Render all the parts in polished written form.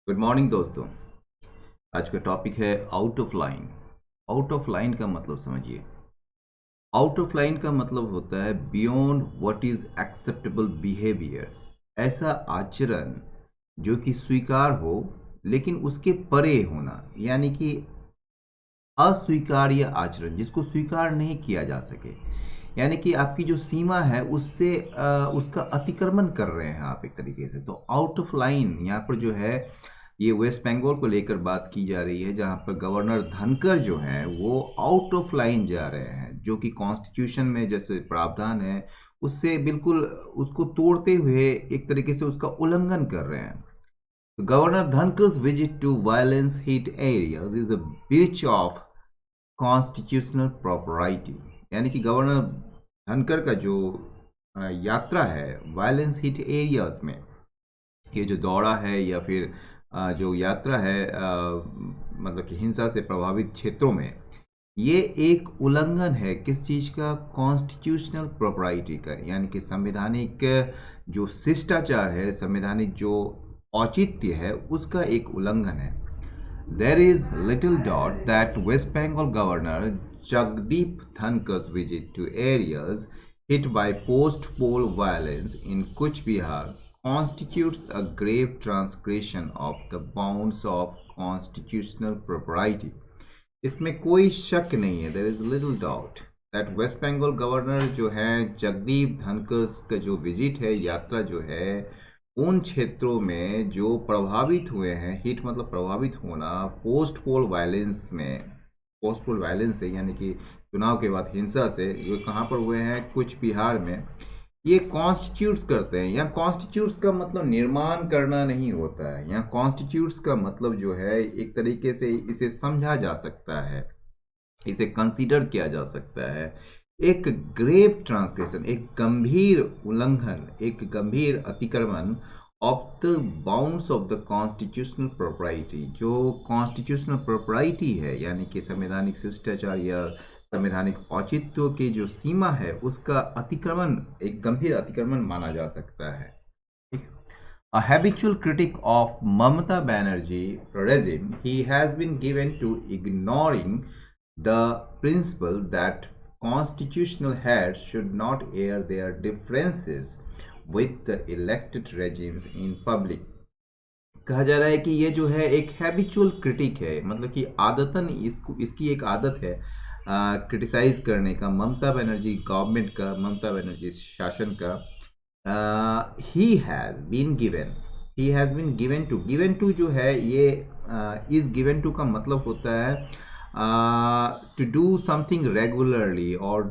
Good morning दोस्तों। आज का टॉपिक है out of line. Out of line का मतलब समझिए। आउट ऑफ लाइन का मतलब होता है beyond what is acceptable behaviour. ऐसा आचरण जो कि स्वीकार हो लेकिन उसके परे होना, यानी कि अस्वीकार्य आचरण जिसको स्वीकार नहीं किया जा सके, यानी कि आपकी जो सीमा है उससे उसका अतिक्रमण कर रहे हैं आप एक तरीके से। तो आउट ऑफ लाइन यहाँ पर जो है ये वेस्ट बंगाल को लेकर बात की जा रही है, जहाँ पर गवर्नर धनखड़ जो हैं वो आउट ऑफ लाइन जा रहे हैं, जो कि कॉन्स्टिट्यूशन में जैसे प्रावधान है उससे बिल्कुल उसको तोड़ते हुए एक तरीके से उसका उल्लंघन कर रहे हैं। Governor Dhankhar's visit to violence hit areas is a breach of constitutional property, यानी कि गवर्नर धनखड़ का जो यात्रा है वायलेंस हिट एरियाज में, ये जो दौरा है या फिर जो यात्रा है मतलब कि हिंसा से प्रभावित क्षेत्रों में, ये एक उल्लंघन है किस चीज़ का? कॉन्स्टिट्यूशनल प्रॉपर्टी का, यानी कि संवैधानिक जो शिष्टाचार है, संवैधानिक जो औचित्य है उसका एक उल्लंघन है। There is little doubt that West Bengal Governor Jagdeep Dhankhard's visit to areas hit by post-poll violence in Kuch Bihar constitutes a grave transgression of the bounds of constitutional propriety. इसमें कोई शक नहीं है, there is little doubt that West Bengal governor जो है जगदीप धनखड़ का जो visit है, यात्रा जो है उन क्षेत्रों में जो प्रभावित हुए हैं, हिट मतलब प्रभावित होना पोस्ट पोल वायलेंस में, पोस्ट पोल वायलेंस से यानी कि चुनाव के बाद हिंसा से, ये कहाँ पर हुए हैं? कुछ बिहार में। ये कॉन्स्टिट्यूट्स करते हैं। यहाँ कॉन्स्टिट्यूट्स का मतलब निर्माण करना नहीं होता है। यहाँ कॉन्स्टिट्यूट्स का मतलब जो है एक तरीके से इसे समझा जा सकता है, इसे कंसीडर किया जा सकता है एक ग्रेव ट्रांसग्रेशन, एक गंभीर उल्लंघन, एक गंभीर अतिक्रमण of the bounds of the constitutional property. जो कॉन्स्टिट्यूशनल प्रॉपर्टी है यानी कि संवैधानिक शिष्टाचार या संवैधानिक औचित्य की जो सीमा है उसका अतिक्रमण, एक गंभीर अतिक्रमण माना जा सकता है। A habitual critic of Mamata Banerjee regime, he has been given to ignoring the principle that constitutional heads should not air their differences with the elected regimes in public. कहा जा रहा है कि ये जो है एक हैबिचुअल क्रिटिक है, मतलब कि आदतन इसकी एक आदत है क्रिटिसाइज करने का ममता बनर्जी गवर्नमेंट का, ममता बनर्जी शासन का। He has been given to, given to जो है ये इज गिवन टू का मतलब होता है टू डू समथिंग रेगुलरली और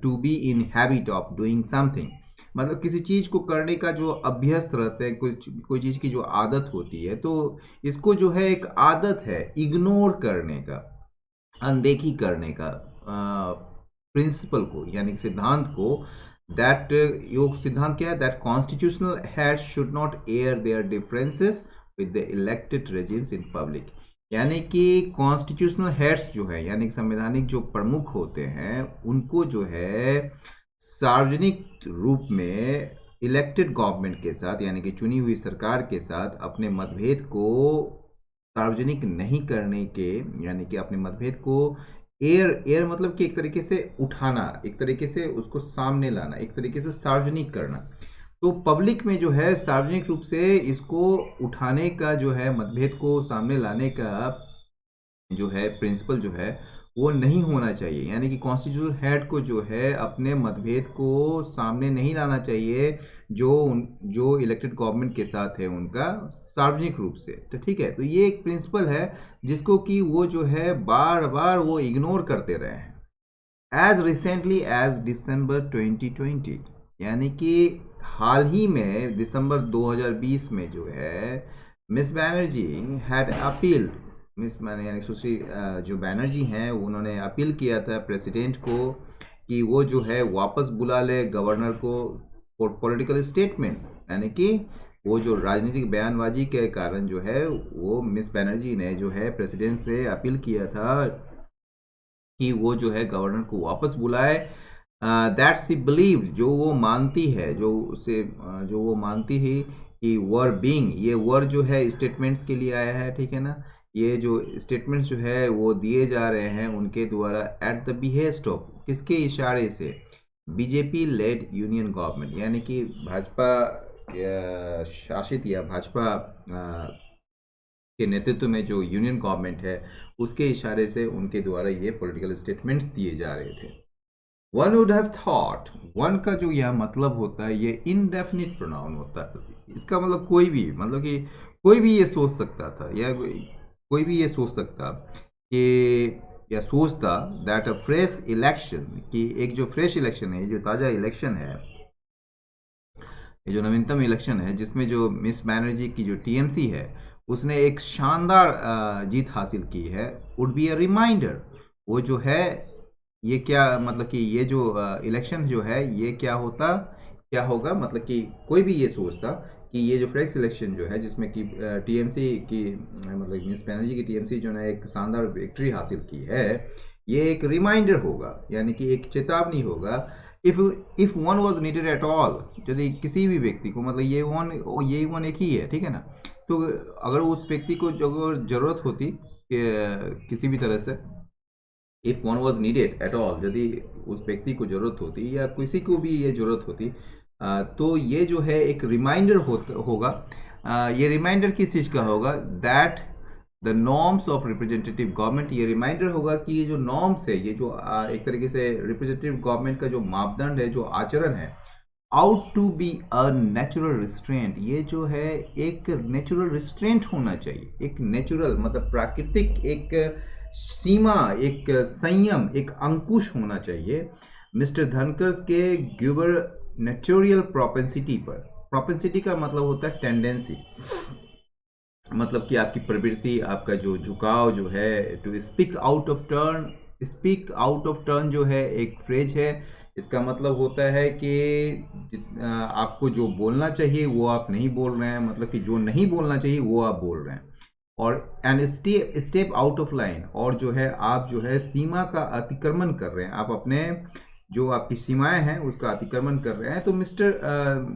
to be in habit of doing something, मतलब किसी चीज़ को करने का जो अभ्यस्त रहते हैं, कोई चीज़ की जो आदत होती है, तो इसको जो है एक आदत है इग्नोर करने का, अनदेखी करने का प्रिंसिपल को, यानी सिद्धांत को। दैट योग सिद्धांत क्या है? That constitutional heads should not air there differences with the elected regimes in public, यानी कि कॉन्स्टिट्यूशनल हेड्स जो है यानी संवैधानिक जो प्रमुख होते हैं उनको जो है सार्वजनिक रूप में इलेक्टेड गवर्नमेंट के साथ यानी कि चुनी हुई सरकार के साथ अपने मतभेद को सार्वजनिक नहीं करने के, यानी कि अपने मतभेद को एयर मतलब कि एक तरीके से उठाना, एक तरीके से उसको सामने लाना, एक तरीके से सार्वजनिक करना। तो पब्लिक में जो है सार्वजनिक रूप से इसको उठाने का जो है, मतभेद को सामने लाने का जो है प्रिंसिपल जो है वो नहीं होना चाहिए, यानी कि कॉन्स्टिट्यूशनल हेड को जो है अपने मतभेद को सामने नहीं लाना चाहिए जो इलेक्टेड गवर्नमेंट के साथ है उनका, सार्वजनिक रूप से। तो ठीक है, तो ये एक प्रिंसिपल है जिसको कि वो जो है बार बार वो इग्नोर करते रहे हैं। एज रिसेंटली एज दिसंबर 2020, यानी कि हाल ही में दिसंबर 2020 में जो है miss Banerjee had appealed, miss यानी सुश्री जो बैनर्जी हैं उन्होंने अपील किया था प्रेसिडेंट को कि वो जो है वापस बुला ले गवर्नर को फॉर पॉलिटिकल स्टेटमेंट्स, यानी कि वो जो राजनीतिक बयानबाजी के कारण जो है वो मिस बैनर्जी ने जो है प्रेसिडेंट से अपील किया था कि वो जो है गवर्नर को वापस बुलाए। दैट सी बिलीव्ड, जो वो मानती है, जो वो मानती ही कि वर बीइंग, ये वर जो है स्टेटमेंट्स के लिए आया है, ठीक है ना। ये जो स्टेटमेंट्स जो है वो दिए जा रहे हैं उनके द्वारा एट द बिहेस्ट ऑफ, किसके इशारे से, बीजेपी लेड यूनियन गवर्नमेंट, यानी कि भाजपा शासित या भाजपा के नेतृत्व में जो यूनियन गवर्नमेंट है उसके इशारे से उनके द्वारा ये पॉलिटिकल स्टेटमेंट्स दिए जा रहे थे। One would have thought, one का जो यह मतलब होता है ये इनडेफिनिट प्रोनाउन होता है। इसका मतलब कोई भी, मतलब कि कोई भी ये सोच सकता था, या कोई भी ये सोच सकता कि, या सोचता दैट अ फ्रेश इलेक्शन, कि एक जो फ्रेश इलेक्शन है, जो ताज़ा इलेक्शन है, ये जो नवीनतम इलेक्शन है जिसमें जो मिस बैनर्जी की जो टीएमसी है उसने एक शानदार जीत हासिल की है, वुड बी अ रिमाइंडर, वो जो है ये क्या मतलब कि ये जो इलेक्शन जो है ये क्या होगा, मतलब कि कोई भी ये सोचता कि ये जो फ्रेश इलेक्शन जो है जिसमें कि टीएमसी की मतलब मिस बैनर्जी की टीएमसी जो है एक शानदार विक्ट्री हासिल की है, ये एक रिमाइंडर होगा, यानी कि एक चेतावनी होगा। If one was needed at all, यदि किसी भी व्यक्ति को, मतलब ये वन एक ही है, ठीक है ना, तो अगर उस व्यक्ति को जो जरूरत होती किसी भी तरह से, if one was needed at all, यदि उस व्यक्ति को जरूरत होती या किसी को भी ये जरूरत होती, तो ये जो है एक रिमाइंडर होगा। ये रिमाइंडर किस चीज़ का होगा, that the norms of representative government, ये रिमाइंडर होगा कि ये जो नॉर्म्स है, ये जो एक तरीके से रिप्रेजेंटेटिव गवर्नमेंट का जो मापदंड है, जो आचरण है, ought to be a natural restraint, ये जो है एक नेचुरल रिस्ट्रेंट होना चाहिए, एक नेचुरल मतलब प्राकृतिक एक सीमा, एक संयम, एक अंकुश होना चाहिए मिस्टर धनखड़ के ग्यूबरनेटोरियल प्रोपेंसिटी पर। प्रोपेंसिटी का मतलब होता है टेंडेंसी, मतलब कि आपकी प्रवृत्ति, आपका जो झुकाव जो है to speak out of turn. Speak out of turn जो है एक फ्रेज है, इसका मतलब होता है कि आपको जो बोलना चाहिए वो आप नहीं बोल रहे हैं, मतलब कि जो नहीं बोलना चाहिए वो आप बोल रहे हैं। और and step out of line, और जो है आप जो है सीमा का अतिक्रमण कर रहे हैं, आप अपने जो आपकी सीमाएं हैं उसका अतिक्रमण कर रहे हैं। तो मिस्टर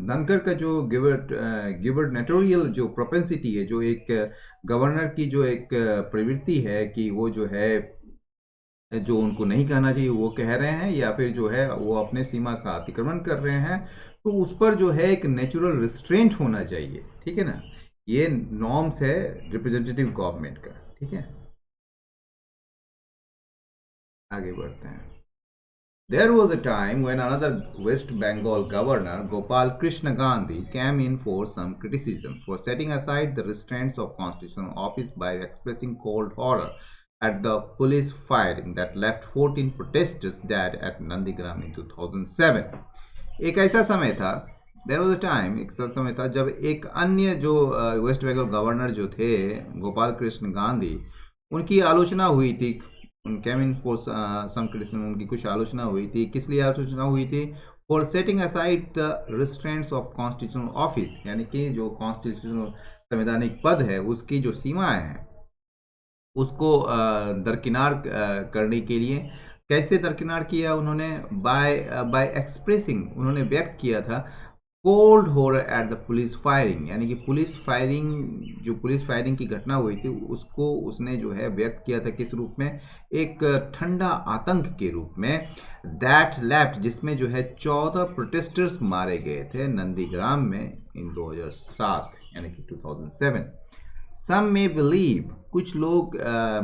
धनखड़ का जो गिबर्नेटोरियल जो प्रोपेंसिटी है, जो एक गवर्नर की जो एक प्रवृत्ति है कि वो जो है जो उनको नहीं कहना चाहिए वो कह रहे हैं, या फिर जो है वो अपने सीमा का अतिक्रमण कर रहे हैं, तो उस पर जो है एक नेचुरल रिस्ट्रेंट होना चाहिए, ठीक है ना। ये नॉर्म्स है रिप्रेजेंटेटिव गवर्नमेंट का, ठीक है। आगे बढ़ते हैं। There was a time when another West Bengal governor, Gopal Krishna Gandhi, came in for some criticism for setting aside the restraints of constitutional office by expressing cold horror at the police firing that left 14 protesters dead at Nandigram in 2007. एक ऐसा समय था, there was a time, एक समय था जब एक अन्य जो वेस्ट बंगाल गवर्नर जो थे गोपाल कृष्ण गांधी, उनकी आलोचना हुई थी, केम इन फॉर सम क्रिटिसिज्म, उनकी कुछ आलोचना हुई थी। किस लिए आलोचना हुई थी, for setting aside the restraints of constitutional office, यानी कि जो कॉन्स्टिट्यूशनल संवैधानिक पद है उसकी जो सीमाएं हैं उसको दरकिनार करने के लिए। कैसे दरकिनार किया उन्होंने, बाय एक्सप्रेसिंग, उन्होंने व्यक्त किया था cold horror at the police firing, यानी कि पुलिस फायरिंग की घटना हुई थी उसको उसने जो है व्यक्त किया था किस रूप में, एक ठंडा आतंक के रूप में, दैट लेफ्ट, जिसमें जो है 14 प्रोटेस्टर्स मारे गए थे नंदीग्राम में इन 2007 यानी कि 2007। सम में बिलीव, कुछ लोग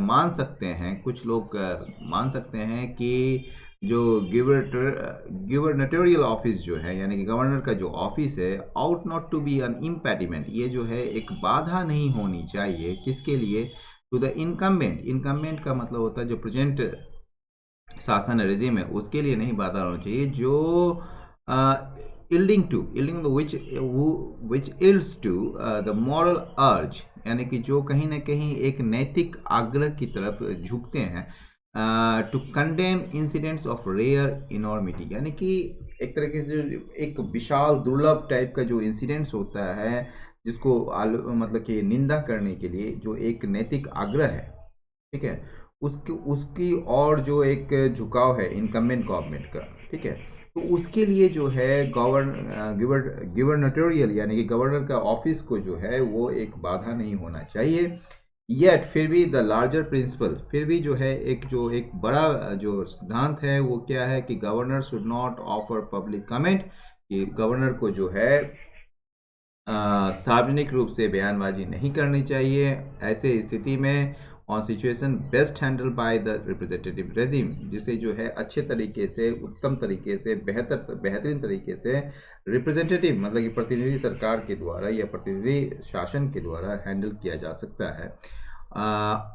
मान सकते हैं, मान सकते हैं कि जो गिवर्नेटोरियल ऑफिस जो है, यानी कि गवर्नर का जो ऑफिस है, ought not to be an impediment, ये जो है एक बाधा नहीं होनी चाहिए, किसके लिए, टू द इनकम्बेंट। इनकम्बेंट का मतलब होता है जो प्रेजेंट शासन रेजिम है उसके लिए नहीं बाधा होनी चाहिए, जो yielding to which yields to the moral urge, यानी कि जो कहीं ना कहीं एक नैतिक आग्रह की तरफ झुकते हैं, to condemn incidents of rare enormity, यानी कि एक तरीके से एक विशाल दुर्लभ टाइप का जो इंसिडेंट्स होता है जिसको मतलब कि निंदा करने के लिए जो एक नैतिक आग्रह है, ठीक है, उसकी और जो एक झुकाव है इनकम्बेंट गवर्नमेंट का, ठीक है, तो उसके लिए जो है गवर्नटोरियल यानी कि गवर्नर का ऑफिस को जो है वो एक बाधा नहीं होना चाहिए। येट फिर भी द लार्जर प्रिंसिपल, फिर भी जो है एक बड़ा जो सिद्धांत है वो क्या है कि governor should not offer public comment, कि गवर्नर को जो है सार्वजनिक रूप से बयानबाजी नहीं करनी चाहिए। ऐसे स्थिति में on situation best handle by the representative regime, जिसे जो है अच्छे तरीके से, उत्तम तरीके से, बेहतरीन तरीके से रिप्रेजेंटेटिव मतलब कि प्रतिनिधि सरकार के द्वारा या प्रतिनिधि शासन के द्वारा हैंडल किया जा सकता है।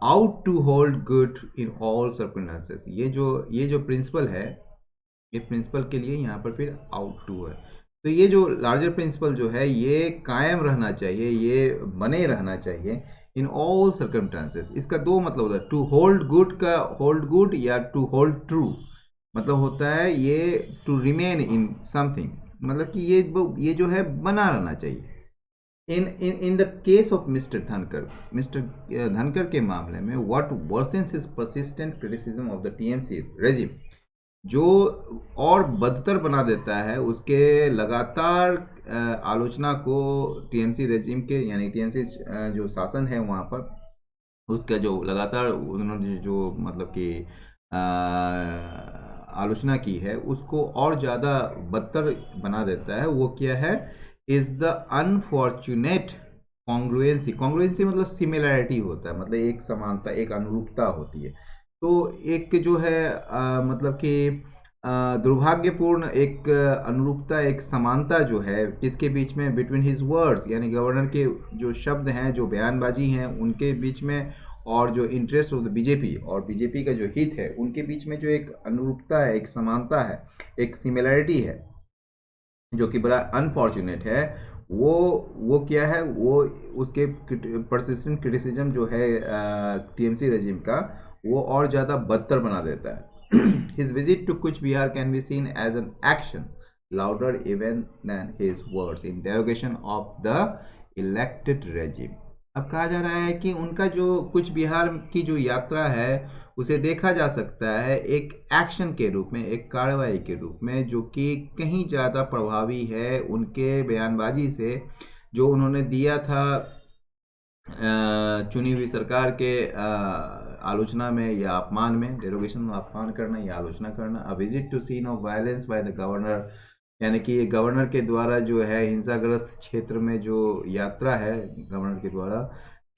Ought to hold good in all circumstances, ये जो प्रिंसिपल है, ये प्रिंसिपल के लिए यहाँ पर फिर आउट टू है। तो ये जो लार्जर प्रिंसिपल जो है ये कायम रहना चाहिए, ये बने रहना चाहिए इन ऑल सर्कमस्टांसेस। इसका दो मतलब होता है, टू होल्ड गुड का होल्ड गुड या टू होल्ड ट्रू मतलब होता है ये टू रिमेन इन समथिंग, मतलब कि ये जो है बना रहना चाहिए। In the case of mister Dhankhar के मामले में what worsens is persistent criticism of the TMC regime, जो और बदतर बना देता है उसके लगातार आलोचना को टीएमसी रेजिम के, यानी टीएमसी जो शासन है वहाँ पर उसका जो लगातार उन्होंने जो मतलब कि आलोचना की है उसको और ज़्यादा बदतर बना देता है। वो क्या है, इज़ द अनफॉर्चुनेट कॉन्ग्रुएंसी मतलब सिमिलैरिटी होता है, मतलब एक समानता, एक अनुरूपता होती है। तो एक जो है मतलब कि दुर्भाग्यपूर्ण एक अनुरूपता, एक समानता जो है किसके बीच में, बिटवीन हिज वर्ड्स यानी गवर्नर के जो शब्द हैं, जो बयानबाजी हैं उनके बीच में, और जो इंटरेस्ट ऑफ द बीजेपी और बीजेपी का जो हित है उनके बीच में जो एक अनुरूपता है, एक समानता है, एक सिमिलैरिटी है, जो कि बड़ा अनफॉर्चुनेट है। वो क्या है, वो उसके परसिस्टेंट क्रिटिसिज्म जो है टीएमसी रेजिम का, वो और ज़्यादा बदतर बना देता है। His visit to Cooch Behar can be seen as an action louder even than his words in derogation of the elected regime. अब कहा जा रहा है कि उनका जो कुछ बिहार की जो यात्रा है उसे देखा जा सकता है एक एक्शन के रूप में, एक कार्रवाई के रूप में, जो कि कहीं ज़्यादा प्रभावी है उनके बयानबाजी से जो उन्होंने दिया था चुनी हुई सरकार के आलोचना में या अपमान में, डेरोगेशन में अपमान करना या आलोचना करना। A visit to scene of violence by the governor, यानी कि ये गवर्नर के द्वारा जो है हिंसाग्रस्त क्षेत्र में जो यात्रा है गवर्नर के द्वारा,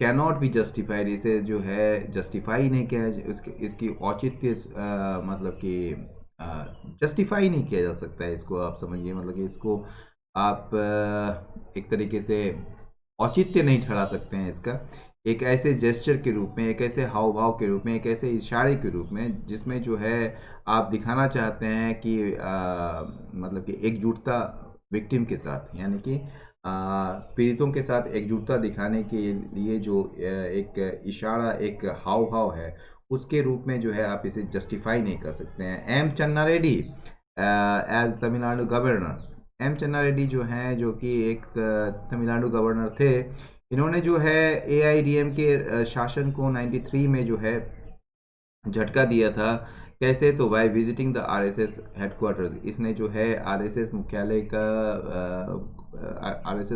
कैन नॉट बी जस्टिफाइड, इसे जो है जस्टिफाई नहीं किया, इसकी औचित्य मतलब कि जस्टिफाई नहीं किया जा सकता है। इसको आप समझिए, मतलब कि इसको आप एक तरीके से औचित्य नहीं ठहरा सकते हैं इसका, एक ऐसे जेस्चर के रूप में, एक ऐसे हाव भाव के रूप में, एक ऐसे इशारे के रूप में जिसमें जो है आप दिखाना चाहते हैं कि मतलब कि एकजुटता विक्टिम के साथ, यानी कि पीड़ितों के साथ एकजुटता दिखाने के लिए जो एक इशारा, एक हाव भाव है, उसके रूप में जो है आप इसे जस्टिफाई नहीं कर सकते हैं। M Channa Reddy as Tamil Nadu governor, M Channa Reddy जो हैं, जो कि एक तमिलनाडु गवर्नर थे, इन्होंने जो है एआईडीएम के शासन को 93 में जो है झटका दिया था। कैसे, तो by visiting the RSS headquarters, इसने जो है आरएसएस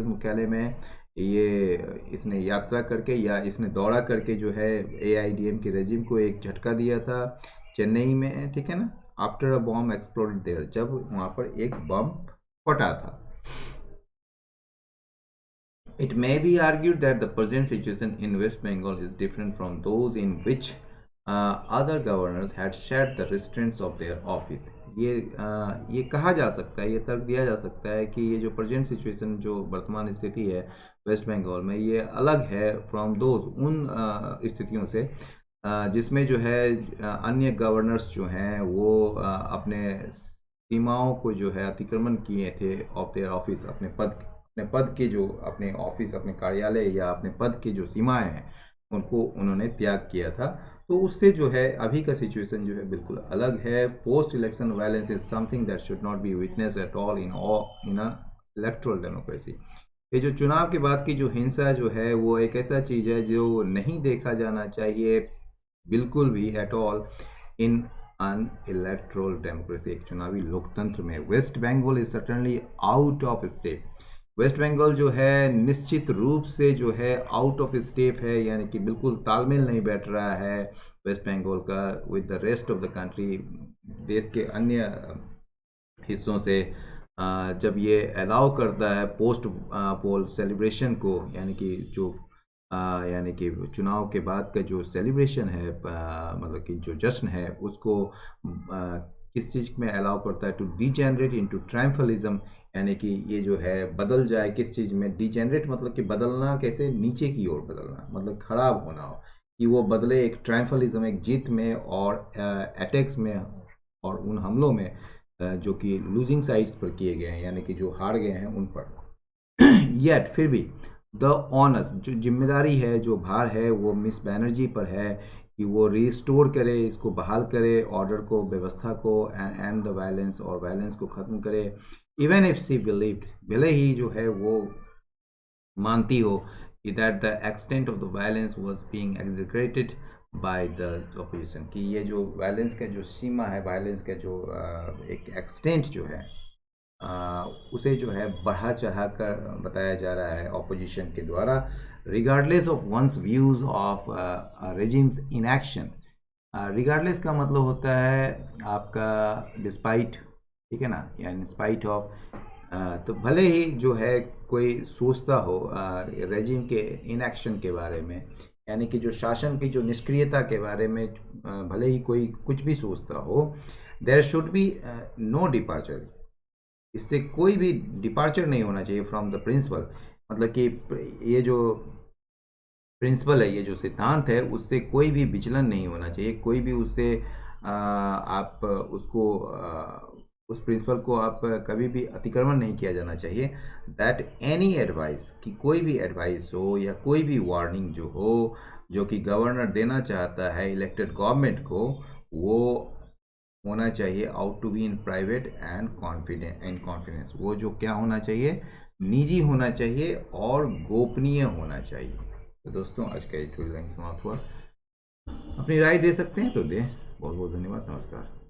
मुख्यालय में ये इसने यात्रा करके या इसने दौरा करके जो है एआईडीएम के रेजिम को एक झटका दिया था चेन्नई में, ठीक है ना, after a bomb exploded there, जब वहाँ पर एक बम फटा था। It may be argued that the present situation in West Bengal is different from those in which other governors had shared the restraints of their office. ये कहा जा सकता है, ये तर्क दिया जा सकता है कि ये जो प्रेजेंट सिचुएशन, जो वर्तमान स्थिति है वेस्ट बंगाल में, ये अलग है फ्रॉम दोज, उन स्थितियों से जिसमें जो है अन्य गवर्नर्स जो हैं वो अपने सीमाओं को जो है अतिक्रमण किए थे ऑफ देयर ऑफिस, अपने पद के जो अपने ऑफिस, अपने कार्यालय या अपने पद की जो सीमाएं हैं उनको उन्होंने त्याग किया था। तो उससे जो है अभी का सिचुएशन जो है बिल्कुल अलग है। Post election violence is something that should not be witness at all in a electoral democracy. ये जो चुनाव के बाद की जो हिंसा जो है वो एक ऐसा चीज़ है जो नहीं देखा जाना चाहिए बिल्कुल भी at all in an electoral democracy, एक चुनावी लोकतंत्र में West Bengal is certainly out of step. West Bengal जो है निश्चित रूप से जो है आउट ऑफ स्टेप है, यानी कि बिल्कुल तालमेल नहीं बैठ रहा है वेस्ट बंगाल का with the rest of the country, देश के अन्य हिस्सों से। जब ये अलाउ करता है पोस्ट पोल सेलिब्रेशन को, यानी कि जो यानी कि चुनाव के बाद का जो सेलिब्रेशन है, मतलब कि जो जश्न है उसको किस चीज़ में अलाउ करता है, टू डिजेनरेट इनटू ट्रायम्फलिज्म, यानी कि ये जो है बदल जाए किस चीज़ में। डिजेनरेट मतलब कि बदलना कैसे, नीचे की ओर बदलना, मतलब खराब होना हो, कि वो बदले एक ट्रायम्फलिज्म, एक जीत में और अटैक्स में और उन हमलों में जो कि लूजिंग साइड्स पर किए गए हैं, यानी कि जो हार गए हैं उन पर। येट फिर भी द ऑनर्स, जो जिम्मेदारी है, जो भार है, वो मिस बैनर्जी पर है कि वो रिस्टोर करे, इसको बहाल करे, ऑर्डर को, व्यवस्था को, एंड द वायलेंस, और वायलेंस को ख़त्म करे। इवन इफ सी बिलीव्ड, भले ही जो है वो मानती हो कि that the extent of the violence was being exaggerated by the opposition, कि ये जो वायलेंस का जो सीमा है, वायलेंस का जो एक एक्सटेंट जो है उसे जो है बढ़ा चढ़ा कर बताया जा रहा है ऑपोजिशन के द्वारा, regardless of one's views of regimes in action. Regardless का मतलब होता है आपका डिस्पाइट, ठीक है ना, या इन स्पाइट ऑफ। तो भले ही जो है कोई सोचता हो रेजिम के इनएक्शन के बारे में, यानी कि जो शासन की जो निष्क्रियता के बारे में भले ही कोई कुछ भी सोचता हो, there should be no departure, इससे कोई भी डिपार्चर नहीं होना चाहिए फ्रॉम द प्रिंसिपल। मतलब कि ये जो प्रिंसिपल है, ये जो सिद्धांत है, उससे कोई भी विचलन नहीं होना चाहिए, कोई भी उससे आप उसको उस प्रिंसिपल को आप कभी भी अतिक्रमण नहीं किया जाना चाहिए। दैट एनी एडवाइस, कि कोई भी एडवाइस हो या कोई भी वार्निंग जो हो, जो कि गवर्नर देना चाहता है इलेक्टेड गवर्नमेंट को, वो होना चाहिए out to be in private and confidence. वो जो क्या होना चाहिए, निजी होना चाहिए और गोपनीय होना चाहिए। तो दोस्तों आज का ये टूल लाइन समाप्त हुआ। अपनी राय दे सकते हैं तो दें। बहुत बहुत धन्यवाद, नमस्कार।